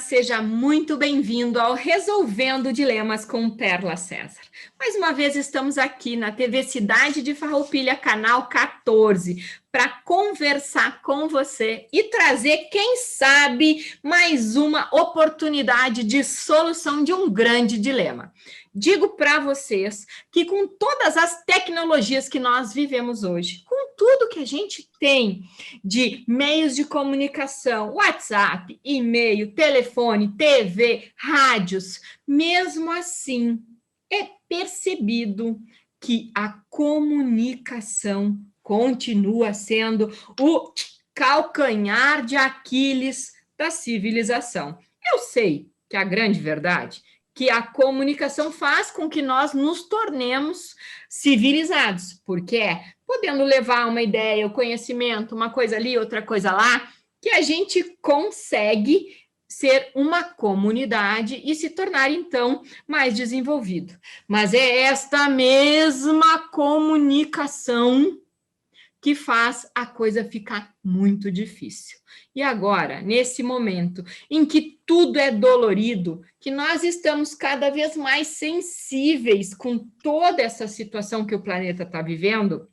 seja muito bem-vindo ao Resolvendo Dilemas com Perla César. Mais uma vez estamos aqui na TV Cidade de Farroupilha, canal 14, para conversar com você e trazer, quem sabe, mais uma oportunidade de solução de um grande dilema. Digo para vocês que com todas as tecnologias que nós vivemos hoje, com tudo que a gente tem de meios de comunicação, WhatsApp, e-mail, telefone, TV, rádios, mesmo assim, é percebido que a comunicação continua sendo o calcanhar de Aquiles da civilização. Eu sei que a grande verdade é que a comunicação faz com que nós nos tornemos civilizados, porque podendo levar uma ideia, o conhecimento, uma coisa ali, outra coisa lá, que a gente consegue ser uma comunidade e se tornar, então, mais desenvolvido. Mas é esta mesma comunicação que faz a coisa ficar muito difícil. E agora, nesse momento em que tudo é dolorido, que nós estamos cada vez mais sensíveis com toda essa situação que o planeta está vivendo,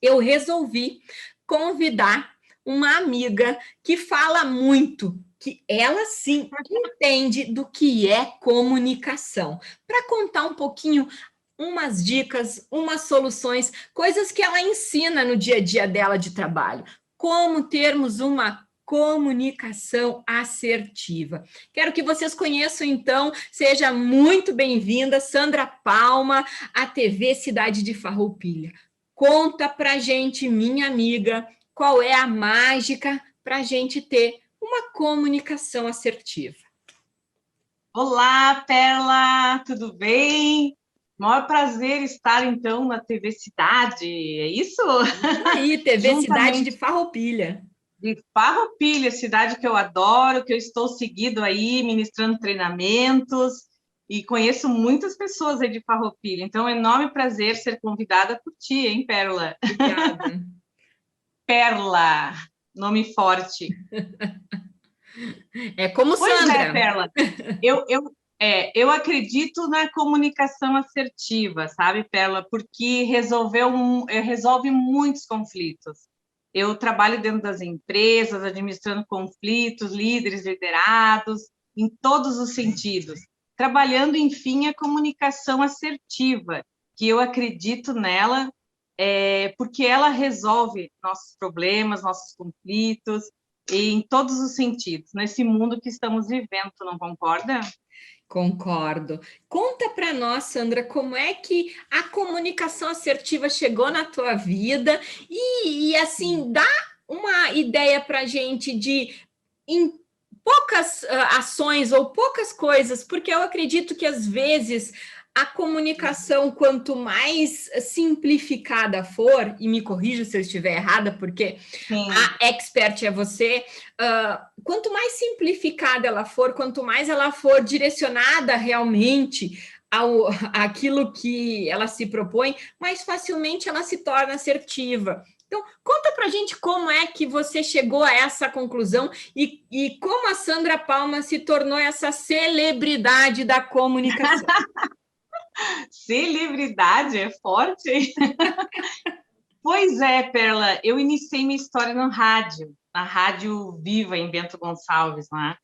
eu resolvi convidar uma amiga que fala muito, que ela sim entende do que é comunicação, para contar um pouquinho umas dicas, umas soluções, coisas que ela ensina no dia a dia dela de trabalho. Como termos uma comunicação assertiva. Quero que vocês conheçam, então, seja muito bem-vinda, Sandra Palma, à TV Cidade de Farroupilha. Conta pra gente, minha amiga, qual é a mágica para a gente ter uma comunicação assertiva. Olá, Perla, tudo bem? Maior prazer estar, então, na TV Cidade, é isso? Aí, TV Cidade de Farroupilha. De Farroupilha, cidade que eu adoro, que eu estou seguindo aí, ministrando treinamentos, e conheço muitas pessoas aí de Farroupilha, então é um enorme prazer ser convidada por ti, hein, Perla? Obrigada. Perla, nome forte. É como pois Sandra. É, Perla, eu acredito na comunicação assertiva, sabe, Perla? Porque resolve muitos conflitos. Eu trabalho dentro das empresas, administrando conflitos, líderes, liderados, em todos os sentidos. Trabalhando, enfim, a comunicação assertiva, que eu acredito nela, porque ela resolve nossos problemas, nossos conflitos, em todos os sentidos, nesse mundo que estamos vivendo, tu não concorda? Concordo. Conta para nós, Sandra, como é que a comunicação assertiva chegou na tua vida e assim, dá uma ideia para a gente de em poucas ações ou poucas coisas, porque eu acredito que às vezes a comunicação, quanto mais simplificada for, e me corrija se eu estiver errada, porque Sim. A expert é você, quanto mais simplificada ela for, quanto mais ela for direcionada realmente àquilo que ela se propõe, mais facilmente ela se torna assertiva. Então, conta para a gente como é que você chegou a essa conclusão e como a Sandra Palma se tornou essa celebridade da comunicação. Celebridade é forte, hein? Pois é, Perla, eu iniciei minha história na Rádio Viva, em Bento Gonçalves, lá.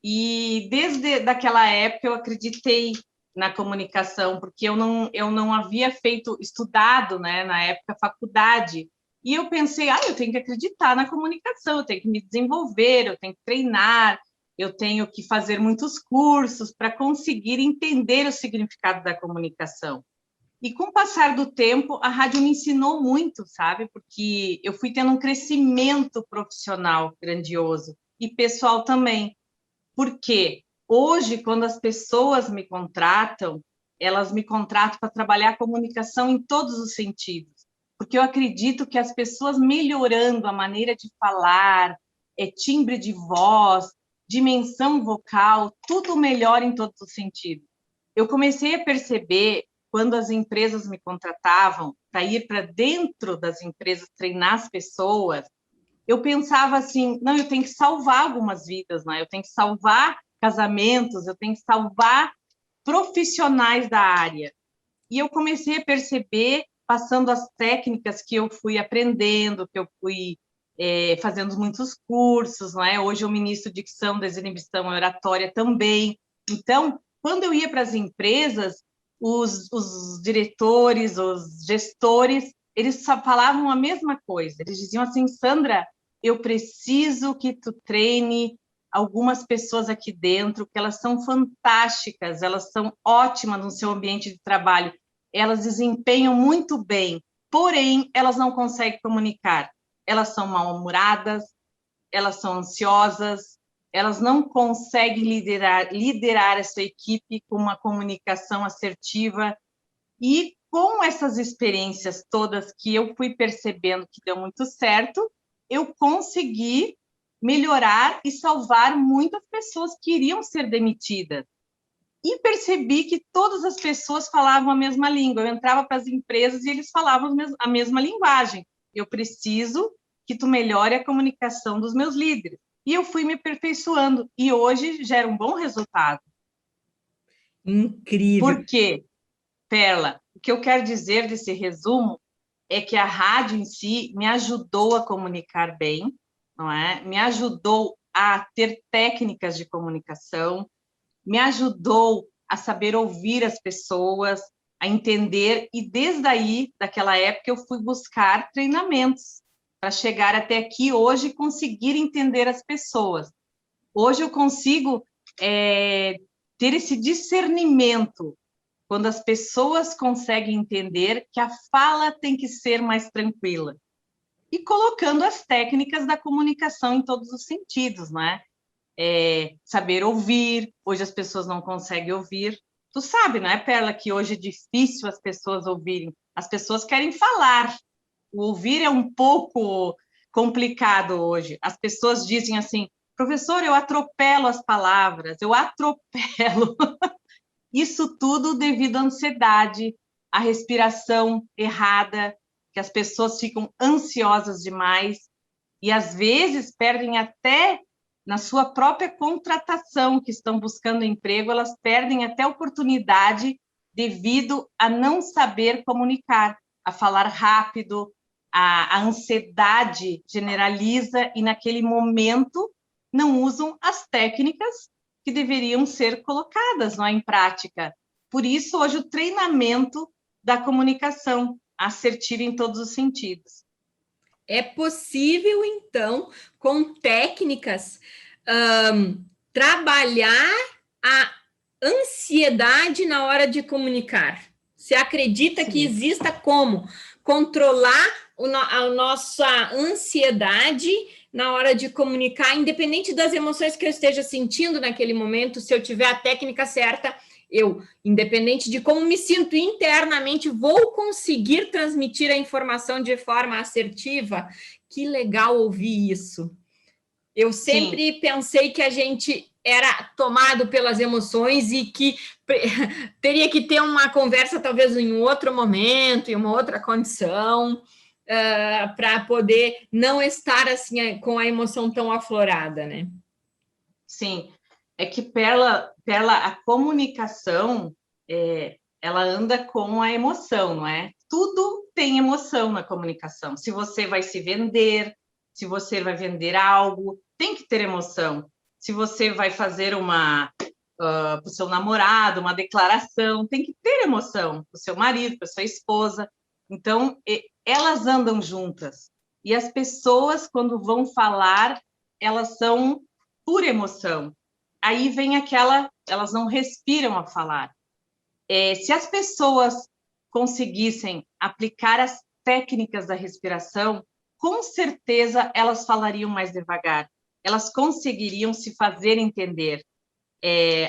E desde daquela época eu acreditei na comunicação, porque eu não havia estudado, né, na época, faculdade. E eu pensei, eu tenho que acreditar na comunicação, eu tenho que me desenvolver, eu tenho que treinar, eu tenho que fazer muitos cursos para conseguir entender o significado da comunicação. E com o passar do tempo, a rádio me ensinou muito, sabe? Porque eu fui tendo um crescimento profissional grandioso e pessoal também. Porque hoje, quando as pessoas me contratam, elas me contratam para trabalhar a comunicação em todos os sentidos. Porque eu acredito que as pessoas melhorando a maneira de falar, timbre de voz, dimensão vocal, tudo melhora em todos os sentidos. Eu comecei a perceber, quando as empresas me contratavam para ir para dentro das empresas, treinar as pessoas, eu pensava assim, não, eu tenho que salvar algumas vidas, né? Eu tenho que salvar casamentos, eu tenho que salvar profissionais da área. E eu comecei a perceber, passando as técnicas que eu fui aprendendo, que eu fui fazendo muitos cursos, não é? Hoje eu ministro dicção, desinibição e oratória também. Então, quando eu ia para as empresas, os diretores, os gestores, eles só falavam a mesma coisa. Eles diziam assim, Sandra, eu preciso que tu treine algumas pessoas aqui dentro, que elas são fantásticas, elas são ótimas no seu ambiente de trabalho, elas desempenham muito bem, porém, elas não conseguem comunicar. Elas são mal-humoradas, elas são ansiosas, elas não conseguem liderar a sua equipe com uma comunicação assertiva. E com essas experiências todas que eu fui percebendo que deu muito certo, eu consegui melhorar e salvar muitas pessoas que iriam ser demitidas. E percebi que todas as pessoas falavam a mesma língua. Eu entrava para as empresas e eles falavam a mesma linguagem. Eu preciso que tu melhore a comunicação dos meus líderes. E eu fui me aperfeiçoando. E hoje gera um bom resultado. Incrível. Por quê, Perla? O que eu quero dizer desse resumo é que a rádio em si me ajudou a comunicar bem, não é? Me ajudou a ter técnicas de comunicação, me ajudou a saber ouvir as pessoas, a entender, e desde aí, daquela época, eu fui buscar treinamentos para chegar até aqui hoje e conseguir entender as pessoas. Hoje eu consigo ter esse discernimento, quando as pessoas conseguem entender que a fala tem que ser mais tranquila. E colocando as técnicas da comunicação em todos os sentidos, né? Saber ouvir, hoje as pessoas não conseguem ouvir. Tu sabe, não é, Perla, que hoje é difícil as pessoas ouvirem, as pessoas querem falar. O ouvir é um pouco complicado hoje. As pessoas dizem assim, professor, eu atropelo as palavras, eu atropelo. Isso tudo devido à ansiedade, à respiração errada, que as pessoas ficam ansiosas demais e, às vezes, perdem até na sua própria contratação, que estão buscando emprego, elas perdem até oportunidade devido a não saber comunicar, a falar rápido, a ansiedade generaliza e, naquele momento, não usam as técnicas que deveriam ser colocadas, não é, em prática. Por isso, hoje, o treinamento da comunicação assertiva em todos os sentidos. É possível, então, com técnicas, trabalhar a ansiedade na hora de comunicar. Você acredita que exista como controlar a nossa ansiedade na hora de comunicar, independente das emoções que eu esteja sentindo naquele momento, se eu tiver a técnica certa, eu, independente de como me sinto internamente, vou conseguir transmitir a informação de forma assertiva? Que legal ouvir isso. Eu sempre pensei que a gente era tomado pelas emoções e que teria que ter uma conversa talvez em outro momento, em uma outra condição, para poder não estar assim com a emoção tão aflorada, né? Sim, é que Perla, a comunicação, ela anda com a emoção, não é? Tudo tem emoção na comunicação. Se você vai se vender, se você vai vender algo, tem que ter emoção. Se você vai fazer para o seu namorado, uma declaração, tem que ter emoção. Para o seu marido, para sua esposa. Então, elas andam juntas. E as pessoas, quando vão falar, elas são por emoção. Aí vem elas não respiram a falar. Se as pessoas conseguissem aplicar as técnicas da respiração, com certeza elas falariam mais devagar, elas conseguiriam se fazer entender.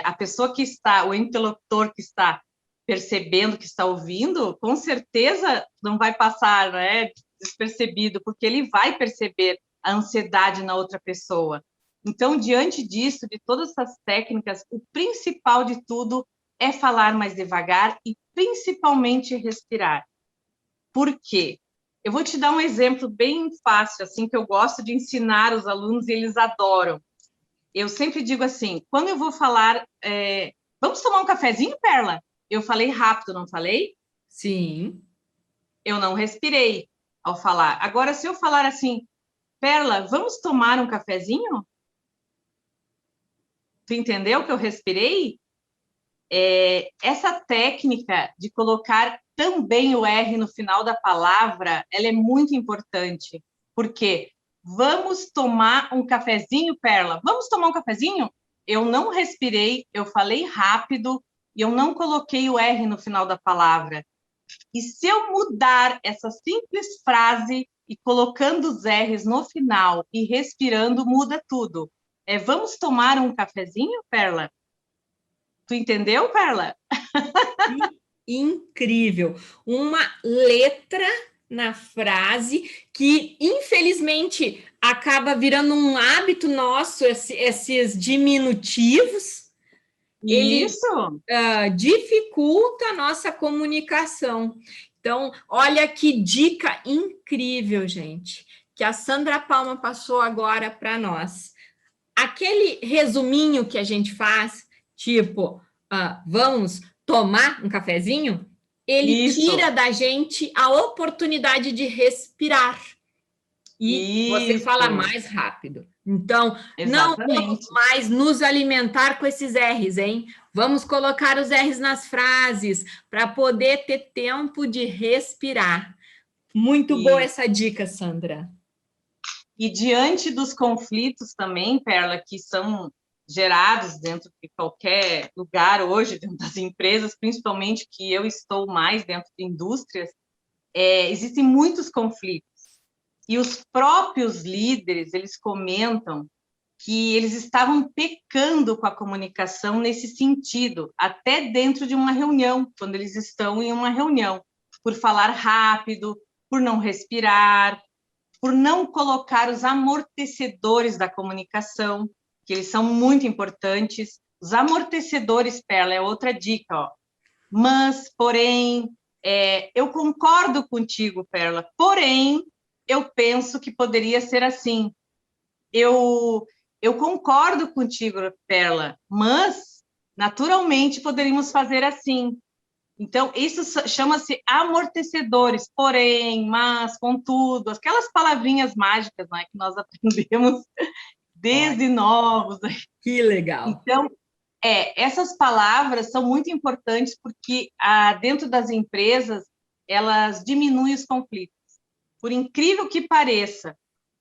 A pessoa que está, o interlocutor que está percebendo, que está ouvindo, com certeza não vai passar, né, despercebido, porque ele vai perceber a ansiedade na outra pessoa. Então, diante disso, de todas essas técnicas, o principal de tudo é falar mais devagar e, principalmente, respirar. Por quê? Eu vou te dar um exemplo bem fácil, assim, que eu gosto de ensinar os alunos e eles adoram. eu sempre digo assim, quando eu vou falar, vamos tomar um cafezinho, Perla? Eu falei rápido, não falei? Sim. Eu não respirei ao falar. Agora, se eu falar assim, Perla, vamos tomar um cafezinho? Tu entendeu que eu respirei? Essa técnica de colocar também o R no final da palavra, ela é muito importante. Por quê? Vamos tomar um cafezinho, Perla? Vamos tomar um cafezinho? Eu não respirei, eu falei rápido e eu não coloquei o R no final da palavra. E se eu mudar essa simples frase e colocando os R's no final e respirando, muda tudo. Vamos tomar um cafezinho, Perla? Tu entendeu, Perla? Incrível. Uma letra na frase que, infelizmente, acaba virando um hábito nosso, esses diminutivos, ele Isso. dificulta a nossa comunicação. Então, olha que dica incrível, gente, que a Sandra Palma passou agora para nós. Aquele resuminho que a gente faz, tipo, vamos tomar um cafezinho, ele Isso. tira da gente a oportunidade de respirar. E você fala Isso. mais rápido. Então, não vamos Exatamente. mais nos alimentar com esses R's, hein? Vamos colocar os R's nas frases para poder ter tempo de respirar. Muito boa Isso. essa dica, Sandra. E diante dos conflitos também, Perla, que são gerados dentro de qualquer lugar hoje, dentro das empresas, principalmente que eu estou mais dentro de indústrias, existem muitos conflitos. E os próprios líderes, eles comentam que eles estavam pecando com a comunicação nesse sentido, até dentro de uma reunião, quando eles estão em uma reunião, por falar rápido, por não respirar, por não colocar os amortecedores da comunicação, que eles são muito importantes. Os amortecedores, Perla, é outra dica, ó. Mas, porém, eu concordo contigo, Perla, porém, eu penso que poderia ser assim. Eu concordo contigo, Perla, mas, naturalmente, poderíamos fazer assim. Então, isso chama-se amortecedores, porém, mas, contudo, aquelas palavrinhas mágicas, né, que nós aprendemos desde Olha, novos. que legal. Então, essas palavras são muito importantes porque dentro das empresas elas diminuem os conflitos. Por incrível que pareça,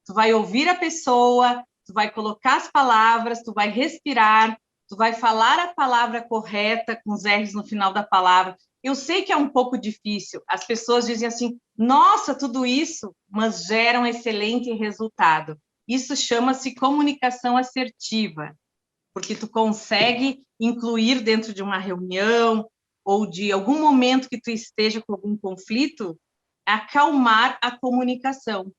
tu vai ouvir a pessoa, tu vai colocar as palavras, tu vai respirar, tu vai falar a palavra correta com os R's no final da palavra. Eu sei que é um pouco difícil. As pessoas dizem assim: "Nossa, tudo isso", mas gera um excelente resultado. Isso chama-se comunicação assertiva, porque tu consegue incluir dentro de uma reunião ou de algum momento que tu esteja com algum conflito, acalmar a comunicação.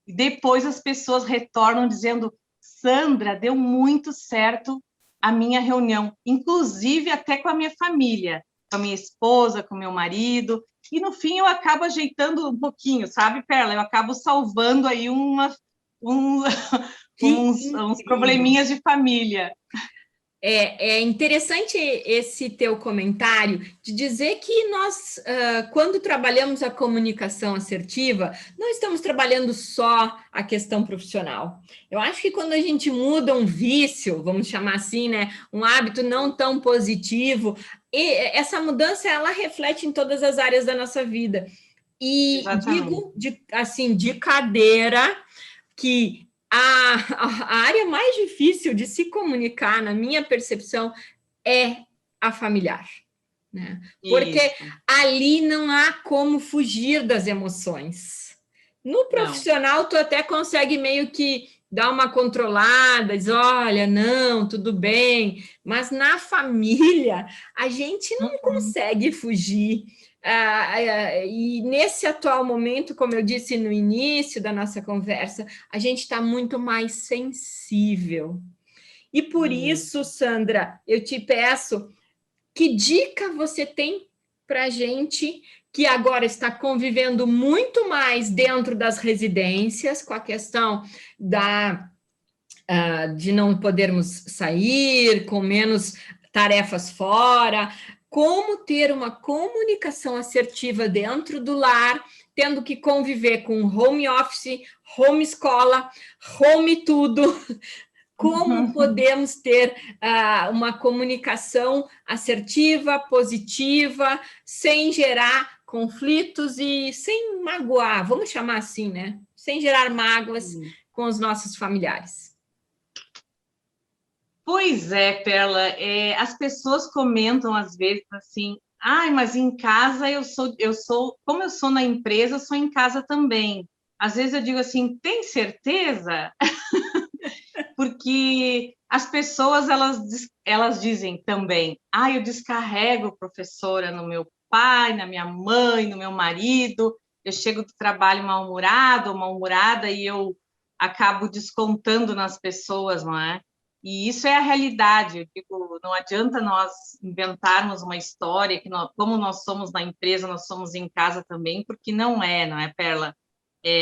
E depois as pessoas retornam dizendo: Sandra, deu muito certo a minha reunião, inclusive até com a minha família, com a minha esposa, com o meu marido, e no fim eu acabo ajeitando um pouquinho, sabe, Perla? Eu acabo salvando aí Que uns incrível. probleminhas de família. É interessante esse teu comentário de dizer que nós, quando trabalhamos a comunicação assertiva, não estamos trabalhando só a questão profissional. Eu acho que quando a gente muda um vício, vamos chamar assim, né, um hábito não tão positivo, essa mudança ela reflete em todas as áreas da nossa vida. E Exatamente. digo assim, de cadeira que a área mais difícil de se comunicar, na minha percepção, é a familiar. Né? Porque Isso. ali não há como fugir das emoções. No Não. profissional, tu até consegue meio que dar uma controlada, diz, olha, não, tudo bem, mas na família a gente não consegue fugir. E nesse atual momento, como eu disse no início da nossa conversa, a gente está muito mais sensível. E por isso, Sandra, eu te peço, que dica você tem para a gente que agora está convivendo muito mais dentro das residências com a questão da de não podermos sair, com menos tarefas fora, como ter uma comunicação assertiva dentro do lar, tendo que conviver com home office, home escola, home tudo. Como podemos ter uma comunicação assertiva, positiva, sem gerar conflitos e sem magoar, vamos chamar assim, né? Sem gerar mágoas com os nossos familiares. Pois é, Perla, as pessoas comentam às vezes assim, mas em casa como eu sou na empresa, eu sou em casa também. Às vezes eu digo assim, tem certeza? Porque as pessoas, elas dizem também, eu descarrego, professora, no meu pai, na minha mãe, no meu marido, eu chego do trabalho mal-humorado ou mal-humorada e eu acabo descontando nas pessoas, não é? E isso é a realidade. Eu digo, não adianta nós inventarmos uma história que como nós somos na empresa, nós somos em casa também, porque não é, Perla?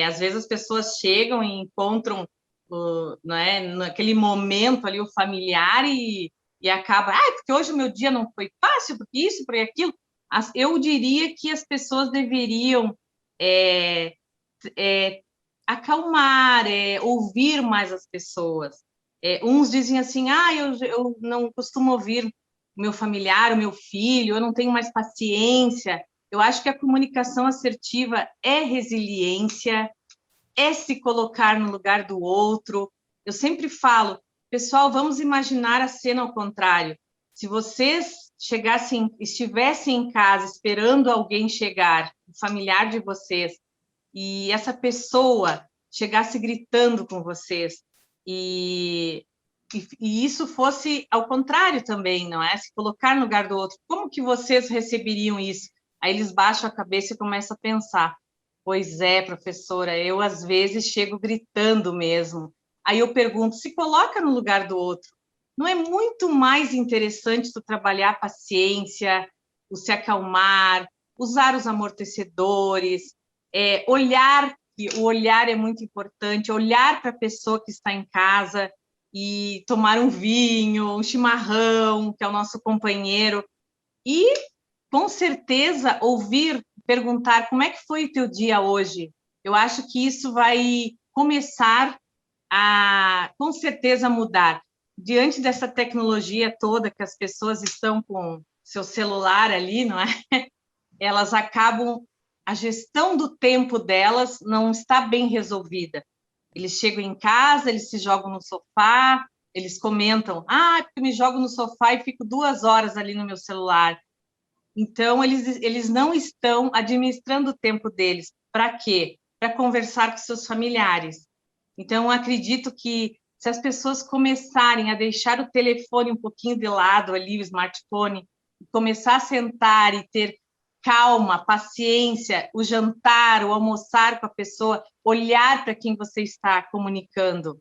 Às vezes as pessoas chegam e encontram, não é, naquele momento ali o familiar e acaba, porque hoje o meu dia não foi fácil, porque isso, porque aquilo. Eu diria que as pessoas deveriam acalmar, ouvir mais as pessoas. Uns dizem assim, eu não costumo ouvir o meu familiar, o meu filho, eu não tenho mais paciência. Eu acho que a comunicação assertiva é resiliência, é se colocar no lugar do outro. Eu sempre falo, pessoal, vamos imaginar a cena ao contrário. Se vocês estivessem em casa esperando alguém chegar, o familiar de vocês, e essa pessoa chegasse gritando com vocês, e isso fosse ao contrário também, não é? Se colocar no lugar do outro, como que vocês receberiam isso? Aí eles baixam a cabeça e começam a pensar, pois é, professora, eu às vezes chego gritando mesmo. Aí eu pergunto, se coloca no lugar do outro. Não é muito mais interessante tu trabalhar a paciência, o se acalmar, usar os amortecedores, olhar, que o olhar é muito importante, olhar para a pessoa que está em casa e tomar um vinho, um chimarrão, que é o nosso companheiro, e com certeza ouvir, perguntar como é que foi o teu dia hoje. Eu acho que isso vai começar a, com certeza, mudar. Diante dessa tecnologia toda que as pessoas estão com seu celular ali, não é? Elas acabam, a gestão do tempo delas não está bem resolvida. Eles chegam em casa, eles se jogam no sofá, eles comentam, porque me jogo no sofá e fico 2 horas ali no meu celular. Então, eles não estão administrando o tempo deles. Para quê? Para conversar com seus familiares. Então, acredito que se as pessoas começarem a deixar o telefone um pouquinho de lado ali, o smartphone, e começar a sentar e ter calma, paciência, o jantar, o almoçar com a pessoa, olhar para quem você está comunicando,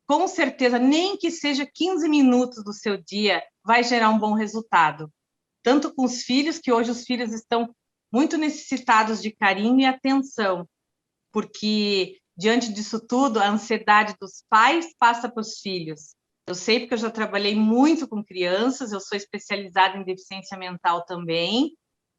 com certeza, nem que seja 15 minutos do seu dia, vai gerar um bom resultado. Tanto com os filhos, que hoje os filhos estão muito necessitados de carinho e atenção, porque diante disso tudo, a ansiedade dos pais passa para os filhos. Eu sei porque eu já trabalhei muito com crianças, eu sou especializada em deficiência mental também,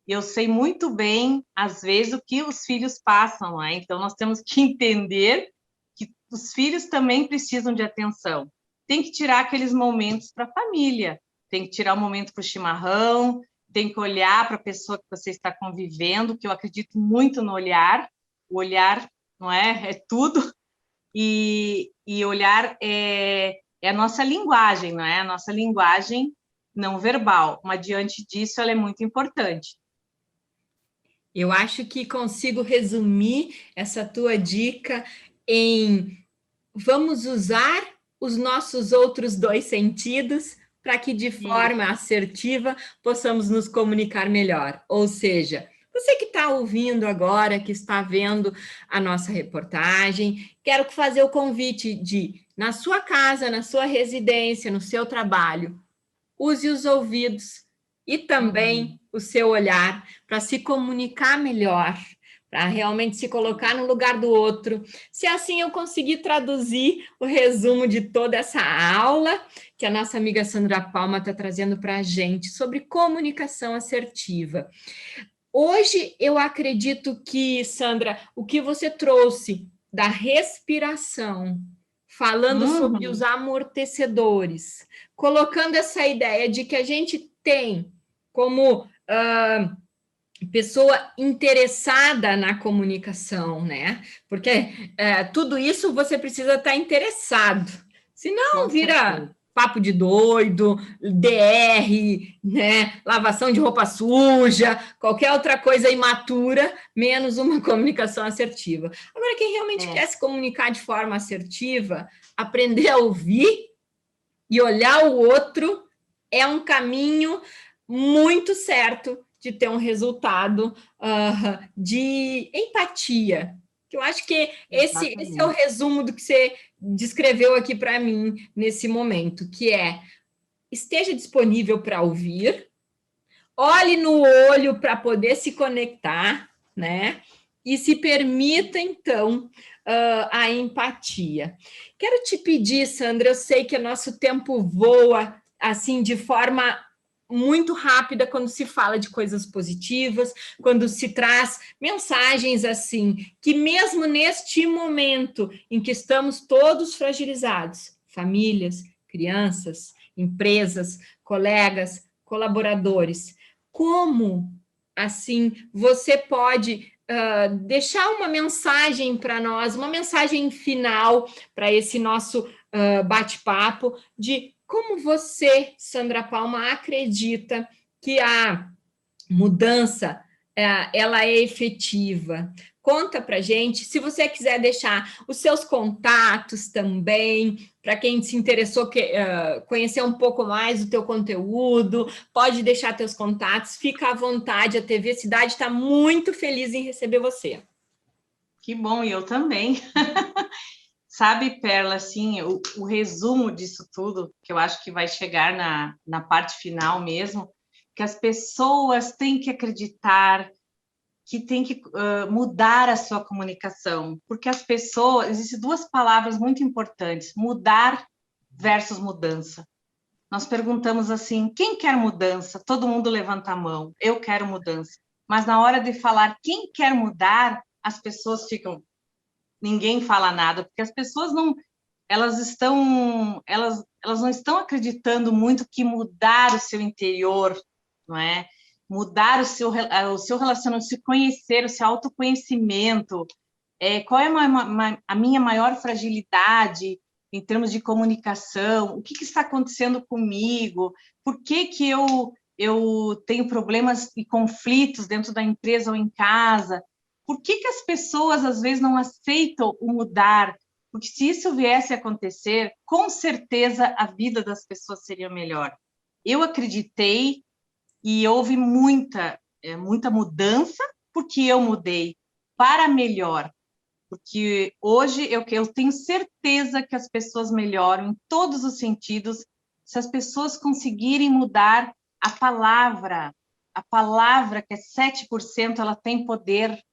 e eu sei muito bem, às vezes, o que os filhos passam, né? Então, nós temos que entender que os filhos também precisam de atenção. Tem que tirar aqueles momentos para a família, tem que tirar um momento para o chimarrão, tem que olhar para a pessoa que você está convivendo, que eu acredito muito no olhar, o olhar, não é? É tudo, e olhar é a nossa linguagem, não é? A nossa linguagem não verbal, mas diante disso ela é muito importante. Eu acho que consigo resumir essa tua dica em vamos usar os nossos outros 2 sentidos para que de forma assertiva possamos nos comunicar melhor. Ou seja, você que está ouvindo agora, que está vendo a nossa reportagem, quero fazer o convite de, na sua casa, na sua residência, no seu trabalho, use os ouvidos e também o seu olhar para se comunicar melhor, para realmente se colocar no lugar do outro. Se assim eu conseguir traduzir o resumo de toda essa aula que a nossa amiga Sandra Palma está trazendo para a gente sobre comunicação assertiva. Hoje eu acredito que, Sandra, o que você trouxe da respiração, falando sobre os amortecedores, colocando essa ideia de que a gente tem como pessoa interessada na comunicação, né? Porque tudo isso você precisa estar interessado, senão vira papo de doido, DR, né? Lavação de roupa suja, qualquer outra coisa imatura, menos uma comunicação assertiva. Agora, quem realmente quer se comunicar de forma assertiva, aprender a ouvir e olhar o outro é um caminho muito certo de ter um resultado de empatia. Eu acho que esse é o resumo do que você descreveu aqui para mim nesse momento, que é: esteja disponível para ouvir, olhe no olho para poder se conectar, né? E se permita, então, a empatia. Quero te pedir, Sandra, eu sei que o nosso tempo voa assim de forma muito rápida quando se fala de coisas positivas, quando se traz mensagens assim, que mesmo neste momento em que estamos todos fragilizados, famílias, crianças, empresas, colegas, colaboradores, como assim você pode deixar uma mensagem para nós, uma mensagem final para esse nosso bate-papo de como você, Sandra Palma, acredita que a mudança ela é efetiva? Conta para gente. Se você quiser deixar os seus contatos também, para quem se interessou conhecer um pouco mais do teu conteúdo, pode deixar teus contatos, fica à vontade, a TV Cidade está muito feliz em receber você. Que bom, e eu também. Sabe, Perla, assim, o resumo disso tudo, que eu acho que vai chegar na parte final mesmo, que as pessoas têm que acreditar, que tem que mudar a sua comunicação, porque as pessoas, existem duas palavras muito importantes: mudar versus mudança. Nós perguntamos assim, quem quer mudança? Todo mundo levanta a mão, eu quero mudança. Mas na hora de falar quem quer mudar, as pessoas ficam, ninguém fala nada, porque as pessoas não, elas não estão acreditando muito que mudar o seu interior, não é? Mudar o seu relacionamento, se conhecer, o seu autoconhecimento, qual é a minha maior fragilidade em termos de comunicação, o que está acontecendo comigo, por que eu tenho problemas e conflitos dentro da empresa ou em casa, por que as pessoas às vezes não aceitam o mudar? Porque se isso viesse a acontecer, com certeza a vida das pessoas seria melhor. Eu acreditei e houve muita mudança, porque eu mudei para melhor. Porque hoje eu tenho certeza que as pessoas melhoram em todos os sentidos se as pessoas conseguirem mudar a palavra que é 7%, ela tem poder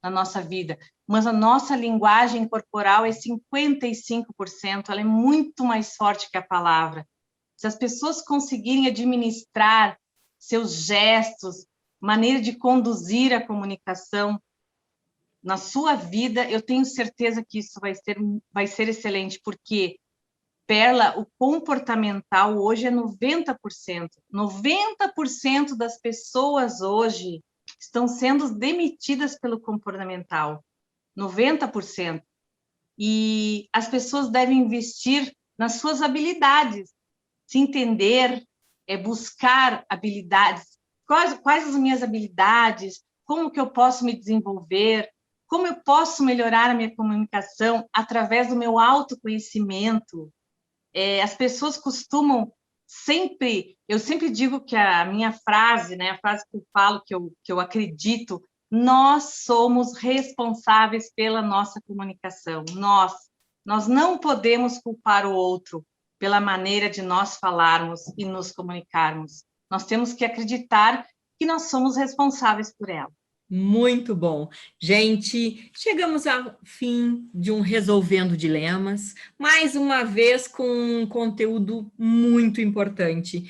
na nossa vida, mas a nossa linguagem corporal é 55%, ela é muito mais forte que a palavra. Se as pessoas conseguirem administrar seus gestos, maneira de conduzir a comunicação na sua vida, eu tenho certeza que isso vai ser excelente, porque, Perla, o comportamental hoje é 90%. 90% das pessoas hoje estão sendo demitidas pelo comportamental. 90%. E as pessoas devem investir nas suas habilidades, se entender, buscar habilidades. Quais as minhas habilidades? Como que eu posso me desenvolver? Como eu posso melhorar a minha comunicação através do meu autoconhecimento? As pessoas costumam eu sempre digo que a minha frase, né, a frase que eu falo, que eu acredito, nós somos responsáveis pela nossa comunicação. Nós não podemos culpar o outro pela maneira de nós falarmos e nos comunicarmos. Nós temos que acreditar que nós somos responsáveis por ela. Muito bom. Gente, chegamos ao fim de um Resolvendo Dilemas, mais uma vez com um conteúdo muito importante.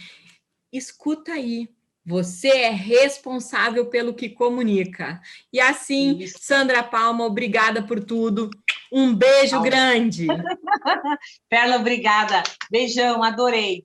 Escuta aí, você é responsável pelo que comunica. E assim, Isso. Sandra Palma, obrigada por tudo. Um beijo grande. Perla, obrigada. Beijão, adorei.